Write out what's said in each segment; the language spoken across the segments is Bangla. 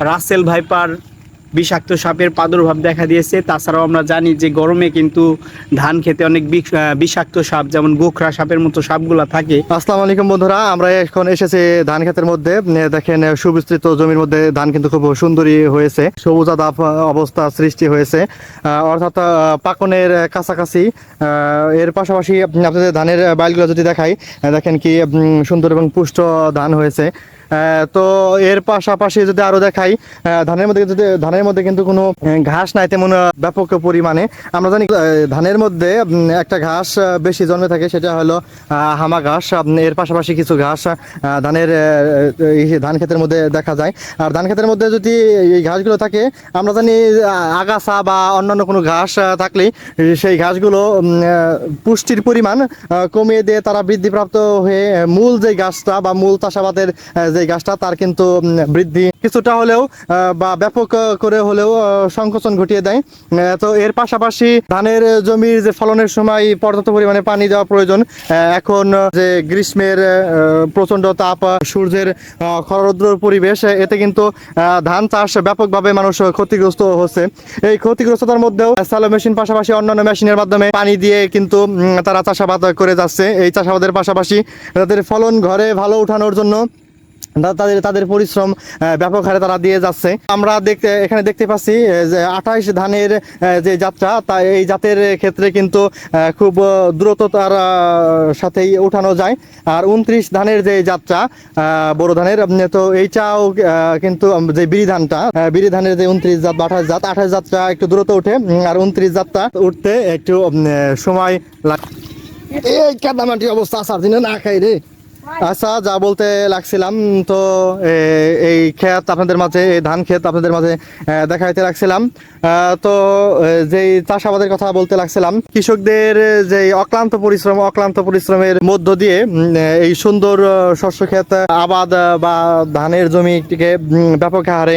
রাসেল ভাইপার বিষাক্ত সাপের প্রাদুর্ভাব দেখা দিয়েছে। তাছাড়াও আমরা জানি যে গরমে কিন্তু ধান খেতে অনেক বিষাক্ত সাপ যেমন গোখরা সাপের মতো সাপগুলা থাকে। আসসালামু আলাইকুম বন্ধুরা, আমরা এখন এসেছি ধান ক্ষেতের মধ্যে। দেখেন সুবিস্তৃত জমির মধ্যে ধান কিন্তু খুব সুন্দরী হয়েছে, সবুজাদা অবস্থা সৃষ্টি হয়েছে, অর্থাৎ পাকনের কাছাকাছি। এর পাশাপাশি আপনাদের ধানের বাইলগুলো যদি দেখাই, দেখেন কি সুন্দর এবং পুষ্ট ধান হয়েছে। তো এর পাশাপাশি যদি আরো দেখাই, ধানের মধ্যে কিন্তু কোনো ঘাস নাই তেমন ব্যাপক পরিমাণে। আমরা জানি ধানের মধ্যে একটা ঘাস বেশি জন্মে থাকে, সেটা হলো হামা ঘাস। এর পাশাপাশি কিছু ঘাস ধান ক্ষেতের মধ্যে দেখা যায়। আর ধান ক্ষেতের মধ্যে যদি এই ঘাসগুলো থাকে, আমরা জানি আগাছা বা অন্যান্য কোনো ঘাস থাকলেই সেই ঘাসগুলো পুষ্টির পরিমাণ কমিয়ে দিয়ে তারা বৃদ্ধিপ্রাপ্ত হয়ে মূল যে গাছটা বা মূল চাষাবাদের যে গাছটা তার কিন্তু বৃদ্ধি কিছুটা হলেও বা ব্যাপক করে হলেও সংকোচন ঘটিয়ে দেয়। তো এর পাশাপাশি ধানের জমির যে ফলনের সময় পর্যাপ্ত পরিমাণে পানি দেওয়া প্রয়োজন। এখন যে গ্রীষ্মের প্রচণ্ড তাপ, সূর্যের খররৌদ্র পরিবেশ, এতে কিন্তু ধান চাষ ব্যাপকভাবে মানুষ ক্ষতিগ্রস্ত হচ্ছে। এই ক্ষতিগ্রস্ততার মধ্যেও স্যালো মেশিন পাশাপাশি অন্যান্য মেশিনের মাধ্যমে পানি দিয়ে কিন্তু তারা চাষাবাদ করে যাচ্ছে। এই চাষাবাদের পাশাপাশি তাদের ফলন ঘরে ভালো উঠানোর জন্য তাদের পরিশ্রম ব্যাপক হারে তারা দিয়ে যাচ্ছে। আমরা এখানে দেখতে পাচ্ছি যে 28 ধানের যে যাত্রা, তা এই জাতের ক্ষেত্রে কিন্তু খুব দ্রুততার সাথেই উঠানো যায়। আর 29 ধানের যে যাত্রা বড় ধানের, তো এইটাও কিন্তু যে বিরি ধানের যে 29 জাত বা 28 জাতটা একটু দ্রুত উঠে, আর 29 জাতটা উঠতে একটু সময় লাগে। এই কাদামাটি অবস্থা আসার দিনে না খাই রে। আচ্ছা, যা বলতে লাগছিলাম, তো এই ক্ষেত আপনাদের মাঝে, এই ধান ক্ষেত আপনাদের মাঝে দেখাইতে লাগছিলাম। তো যেই চাষাবাদের কথা বলতে লাগছিলাম, কৃষকদের যে অক্লান্ত পরিশ্রমের মধ্য দিয়ে এই সুন্দর শস্য ক্ষেত আবাদ বা ধানের জমিটিকে ব্যাপক হারে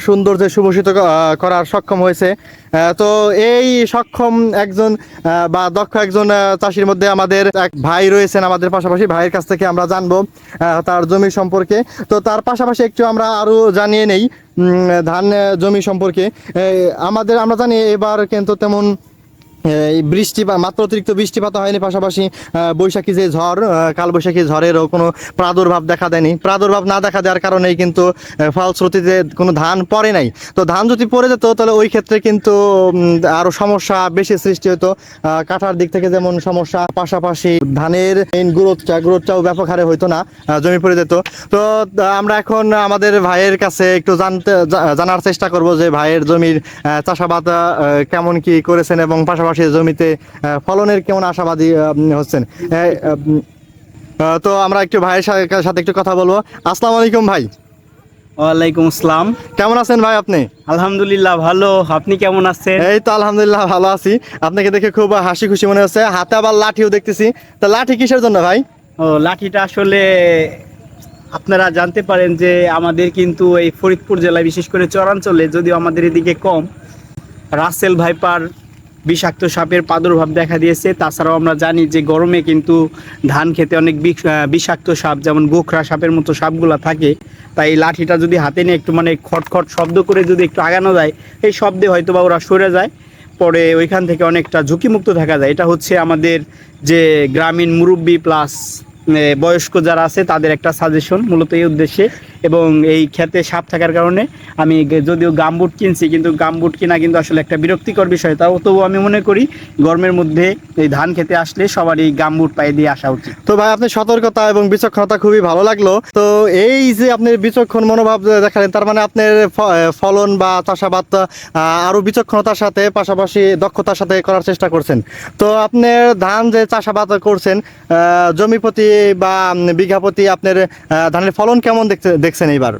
সুন্দর যে সুভূষিত করার সক্ষম হয়েছে। তো এই সক্ষম একজন বা দক্ষ একজন চাষির মধ্যে আমাদের এক ভাই রয়েছেন। আমাদের পাশাপাশি ভাইয়ের কাছ থেকে আমরা জানবো তার জমি সম্পর্কে। তো তার পাশাপাশি একটু আমরা আরো জানিয়ে নেই ধান জমি সম্পর্কে। আমরা জানি এবার কিন্তু তেমন এই বৃষ্টি বা মাত্র অতিরিক্ত বৃষ্টিপাত হয়নি, পাশাপাশি বৈশাখী যে ঝড়, কালবৈশাখী ঝড়েরও কোনো প্রাদুর্ভাব দেখা দেয়নি। প্রাদুর্ভাব না দেখা দেওয়ার কারণেই কিন্তু ফলশ্রুতিতে কোনো ধান পড়ে নাই। তো ধান যদি পড়ে যেত তাহলে ওই ক্ষেত্রে কিন্তু আরও সমস্যা বেশি সৃষ্টি হতো। কাটার দিক থেকে যেমন সমস্যা, পাশাপাশি ধানের গ্রোথটাও ব্যাপক হারে হইতো না, জমি পড়ে যেত। তো আমরা এখন আমাদের ভাইয়ের কাছে একটু জানার চেষ্টা করব যে ভাইয়ের জমির চাষাবাদ কেমন কি করেছেন এবং পাশাপাশি জমিতে ফলনের কেমন আশাবাদী হচ্ছেন। তো আমরা একটু ভাইয়ের সাথে একটু কথা বলবো। আসসালামু আলাইকুম ভাই। ওয়ালাইকুম আসসালাম। কেমন আছেন ভাই আপনি? আলহামদুলিল্লাহ ভালো, আপনি কেমন আছেন? এই তো আলহামদুলিল্লাহ ভালো আছি। আপনাকে দেখে খুব হাসি খুশি মনে হচ্ছে, হাতে আবার লাঠিও দেখতেছি। তা লাঠি কিসের জন্য ভাই? ও, লাঠিটা আসলে আপনারা জানতে পারেন যে আমাদের কিন্তু এই ফরিদপুর জেলায়, বিশেষ করে চরাঞ্চলে, যদিও আমাদের এদিকে কম, রাসেল ভাইপার বিষাক্ত সাপের প্রাদুর্ভাব দেখা দিয়েছে। তাছাড়াও আমরা জানি যে গরমে কিন্তু ধান খেতে অনেক বিষাক্ত সাপ যেমন গোখরা সাপের মতো সাপগুলা থাকে। তাই এই লাঠিটা যদি হাতে নিয়ে একটু খটখট শব্দ করে যদি একটু আগানো যায়, এই শব্দে হয়তো বা ওরা সরে যায়, পরে ওইখান থেকে অনেকটা ঝুঁকিমুক্ত থাকা যায়। এটা হচ্ছে আমাদের যে গ্রামীণ মুরব্বী প্লাস বয়স্ক যারা আছে তাদের একটা সাজেশন মূলত এই উদ্দেশ্যে। এবং এই ক্ষেতে সাপ থাকার কারণে আমি যদিও গামবুট কিনছি, কিন্তু গামবুট কিনা কিন্তু আসলে একটা বিরক্তিকর বিষয়। তবু আমি মনে করি গরমের মধ্যে এই ধান খেতে আসলে সবারই গামবুট পায়ে দিয়ে আসা উচিত। তো ভাই, আপনার সতর্কতা এবং বিচক্ষণতা খুবই ভালো লাগলো। তো এই যে আপনি বিচক্ষণ মনোভাব দেখালেন, তার মানে আপনার ফলন বা চাষাবাদ আরো বিচক্ষণতার সাথে পাশাপাশি দক্ষতার সাথে করার চেষ্টা করছেন। তো আপনার ধান যে চাষাবাদ করছেন, জমি প্রতি বা বিঘা প্রতি আপনার ধানের ফলন কেমন দেখছেন এইবার?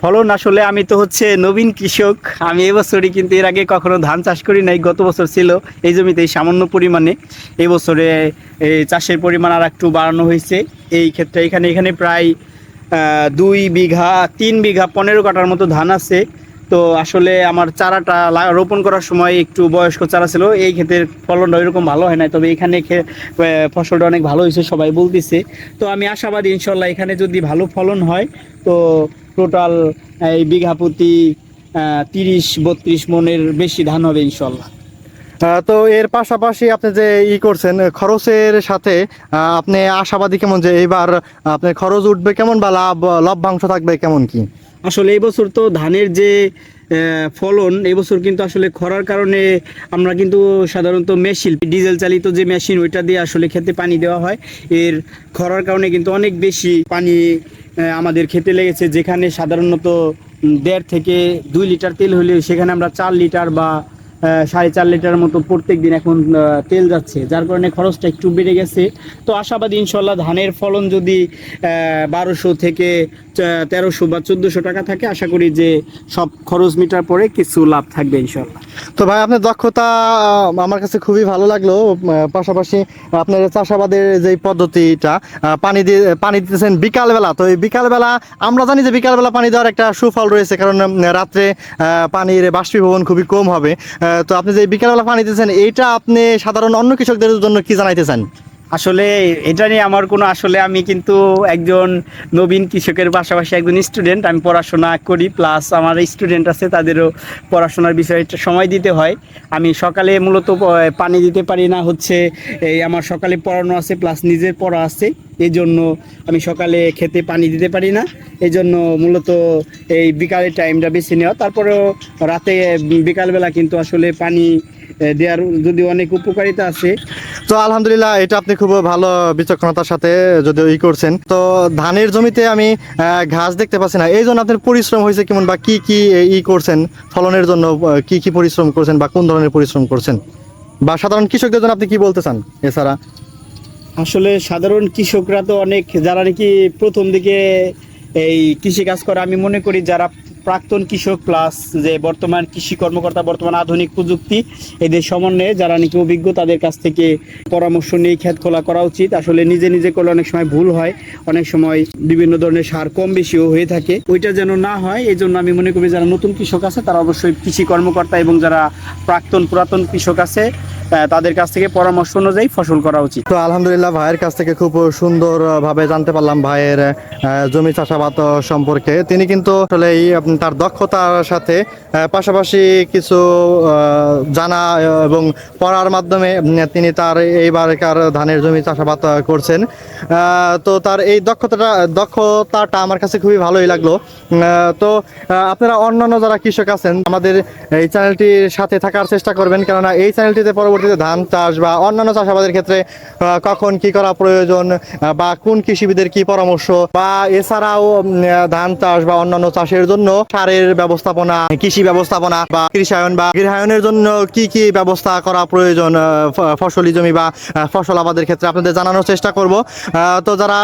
ফলন আসলে আমি তো হচ্ছে নবীন কৃষক, আমি এবছরই, কিন্তু এর আগে কখনো ধান চাষ করি নাই। গত বছর ছিল এই জমিতে সামান্য পরিমাণে, এই বছরে এই চাষের পরিমাণ আর একটু বাড়ানো হয়েছে। এই ক্ষেত্রে এখানে প্রায় 2 বিঘা 3 বিঘা 15 কাঠার মতো ধান আছে। তো আসলে আমার চারাটা রোপণ করার সময় একটু বয়স্ক চারা ছিল, এই ক্ষেতের ফলনটা ওইরকম ভালো হয় না। তবে এখানে ফসলটা অনেক ভালো হয়েছে সবাই বলতেছে। তো আমি আশাবাদী ইনশাল্লাহ এখানে যদি ভালো ফলন হয় তো টোটাল এই বিঘা প্রতি 30-32 মনের বেশি ধান হবে ইনশাল্লাহ। তো এর পাশাপাশি আপনি যে করছেন খরচের সাথে আপনি আশাবাদী কেমন যে এবার আপনার খরচ উঠবে কেমন বা লভ্যাংশ থাকবে কেমন কি? আসলে এই বছর তো ধানের যে ফলন এই বছর কিন্তু আসলে খরার কারণে আমরা কিন্তু সাধারণত মেশিন ডিজেল চালিত যে মেশিন ওইটা দিয়ে আসলে খেতে পানি দেওয়া হয়। এর খরার কারণে কিন্তু অনেক বেশি পানি আমাদের খেতে লেগেছে, যেখানে সাধারণত 1.5 থেকে 2 লিটার তেল হলে সেখানে আমরা 4 লিটার বা 4.5 লিটার মতো প্রত্যেক দিন এখন তেল যাচ্ছে, যার কারণে খরচটা একটু বেড়ে গেছে। তো আশাবাদী ইনশাল্লাহ ধানের ফলন যদি 1200 থেকে 1300 বা 1400 টাকা থাকে, আশা করি যে সব খরচ মিটার পরে কিছু লাভ থাকবে ইনশাল্লাহ। তো ভাই আপনার দক্ষতা আমার কাছে খুবই ভালো লাগলো। পাশাপাশি আপনার চাষাবাদের যে পদ্ধতিটা পানি দিতেছেন বিকালবেলা, তো এই বিকালবেলা আমরা জানি যে বিকালবেলা পানি দেওয়ার একটা সুফল রয়েছে, কারণ রাত্রে পানির বাষ্পীভবন খুবই কম হবে। তো আপনি যে বিকালবেলা পানি দিতেছেন এইটা আপনি সাধারণ অন্য কৃষকদের জন্য কি জানাইতে চান? আসলে এটা নিয়ে আমার কোনো, আসলে আমি কিন্তু একজন নবীন কৃষকের পাশাপাশি একজন স্টুডেন্ট, আমি পড়াশোনা করি, প্লাস আমার স্টুডেন্ট আছে, তাদেরও পড়াশোনার বিষয়ে সময় দিতে হয়। আমি সকালে মূলত পানি দিতে পারি না, হচ্ছে এই আমার সকালে পড়ানো আছে প্লাস নিজের পড়া আছে, এই জন্য আমি সকালে খেতে পানি দিতে পারি না। এই জন্য মূলত এই বিকালের টাইমটা বেছে নেওয়া, তারপরেও রাতে বিকালবেলা কিন্তু আসলে পানি দেওয়ার যদি অনেক উপকারিতা আছে। তো আলহামদুলিল্লাহ, এটা আপনি খুব ভালো বিচক্ষণতার সাথে যদি করছেন। তো ধানের জমিতে আমি ঘাস দেখতে পাচ্ছি না, এই জন্য আপনার পরিশ্রম হয়েছে কেমন বা কি কি করছেন ফলনের জন্য, কি কি পরিশ্রম করছেন বা কোন ধরনের পরিশ্রম করছেন, বা সাধারণ কৃষকদের জন্য আপনি কি বলতে চান এছাড়া? আসলে সাধারণ কৃষকরা তো অনেক, যারা নাকি প্রথম দিকে এই কৃষি কাজ করে, আমি মনে করি যারা প্রাক্তন কৃষক প্লাস যে বর্তমান কৃষি কর্মকর্তা, বর্তমান আধুনিক প্রযুক্তি এদের সমন্বয়ে যারা নাকি অভিজ্ঞ, তাদের কাছ থেকে পরামর্শ নিয়ে ক্ষেত খোলা করা উচিত। আসলে নিজে নিজে করলে অনেক সময় ভুল হয়, অনেক সময় বিভিন্ন ধরনের সার কম বেশিও হয়ে থাকে, ওইটা যেন না হয় এই জন্য আমি মনে করি যারা নতুন কৃষক আছে তারা অবশ্যই কৃষি কর্মকর্তা এবং যারা পুরাতন কৃষক আছে তাদের কাছ থেকে পরামর্শ অনুযায়ী ফসল করা উচিত। তো আলহামদুলিল্লাহ, ভাইয়ের কাছ থেকে খুব সুন্দরভাবে জানতে পারলাম ভাইয়ের জমি চাষাবাদ সম্পর্কে। তিনি কিন্তু আসলে তার দক্ষতার সাথে পাশাপাশি কিছু জানা এবং পড়ার মাধ্যমে তিনি তার এইবারকার ধানের জমি চাষাবাদ করছেন। তো তার এই দক্ষতাটা আমার কাছে খুবই ভালোই লাগলো। তো আপনারা অন্যান্য যারা কৃষক আছেন আমাদের এই চ্যানেলটির সাথে থাকার চেষ্টা করবেন, কেননা এই চ্যানেলটিতে পরবর্তীতে ধান চাষ বা অন্যান্য চাষাবাদের ক্ষেত্রে কখন কি করা প্রয়োজন বা কোন কৃষিবিদের কি পরামর্শ, বা এছাড়াও ধান চাষ বা অন্যান্য চাষের জন্য সারের ব্যবস্থাপনা, কৃষি ব্যবস্থাপনা বা কৃষায়ন বা গৃহায়নের জন্য কি কি ব্যবস্থা করা প্রয়োজন ফসলি জমি বা ফসল আবাদের ক্ষেত্রে আপনাদের জানানোর চেষ্টা করব। তো যারা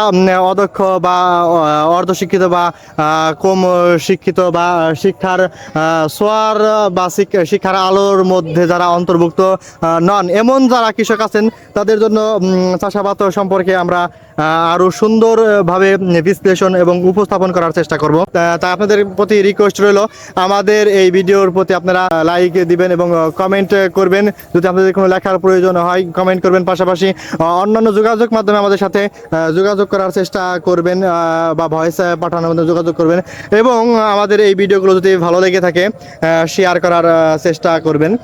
অদক্ষ বা অর্ধশিক্ষিত বা কম শিক্ষিত বা শিক্ষার সোয়ার বা শিক্ষার আলোর মধ্যে যারা অন্তর্ভুক্ত নন, এমন যারা কৃষক আছেন তাদের জন্য চাষাবাদ সম্পর্কে আমরা আরো সুন্দরভাবে বিশ্লেষণ এবং উপস্থাপন করার চেষ্টা করব। তা আপনাদের প্রতি রিকোয়েস্ট রইল আমাদের এই ভিডিওর প্রতি আপনারা লাইক দিবেন এবং কমেন্ট করবেন। যদি আপনাদের কোনো লেখার প্রয়োজন হয় কমেন্ট করবেন, পাশাপাশি অন্যান্য যোগাযোগ মাধ্যমে আমাদের সাথে যোগাযোগ করার চেষ্টা করবেন বা ভয়েস পাঠানোর মধ্যে যোগাযোগ করবেন, এবং আমাদের এই ভিডিওগুলো যদি ভালো লেগে থাকে শেয়ার করার চেষ্টা করবেন।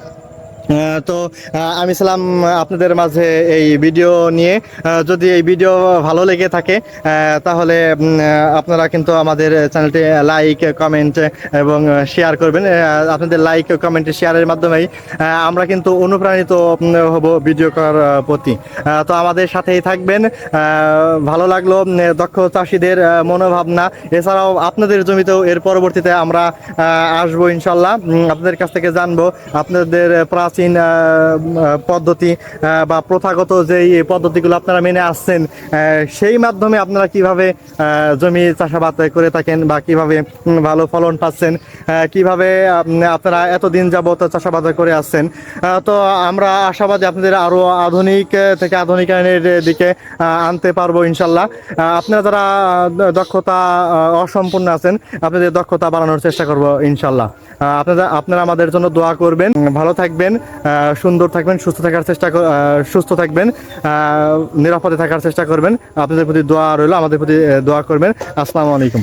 তো আমি ছিলাম আপনাদের মাঝে এই ভিডিও নিয়ে। যদি এই ভিডিও ভালো লেগে থাকে তাহলে আপনারা কিন্তু আমাদের চ্যানেলটি লাইক কমেন্ট এবং শেয়ার করবেন। আপনাদের লাইক কমেন্ট শেয়ারের মাধ্যমেই আমরা কিন্তু অনুপ্রাণিত হব ভিডিও করার প্রতি। তো আমাদের সাথেই থাকবেন। ভালো লাগলো দক্ষ চাষিদের মনোভাবনা, এছাড়াও আপনাদের জমিতেও এর পরবর্তীতে আমরা আসবো ইনশাল্লাহ, আপনাদের কাছ থেকে জানবো আপনাদের প্রাচীন পদ্ধতি বা প্রথাগত যেই পদ্ধতিগুলো আপনারা মেনে আসছেন সেই মাধ্যমে আপনারা কিভাবে জমি চাষাবাদ করে থাকেন বা কিভাবে ভালো ফলন পাচ্ছেন, কিভাবে আপনারা এতদিন যাবত চাষাবাদ করে আসছেন। তো আমরা আশাবাদী আপনাদের আরো আধুনিক থেকে আধুনিকায়নের দিকে আনতে পারবো ইনশাল্লাহ। আপনারা যারা দক্ষতা অসম্পূর্ণ আছেন আপনাদের দক্ষতা বাড়ানোর চেষ্টা করব ইনশাল্লাহ। আপনারা আমাদের জন্য দোয়া করবেন। ভালো থাকবেন, সুন্দর থাকবেন, সুস্থ থাকবেন, নিরাপদে থাকার চেষ্টা করবেন। আপনাদের প্রতি দোয়া রইল, আমাদের প্রতি দোয়া করবেন। আসসালামু আলাইকুম।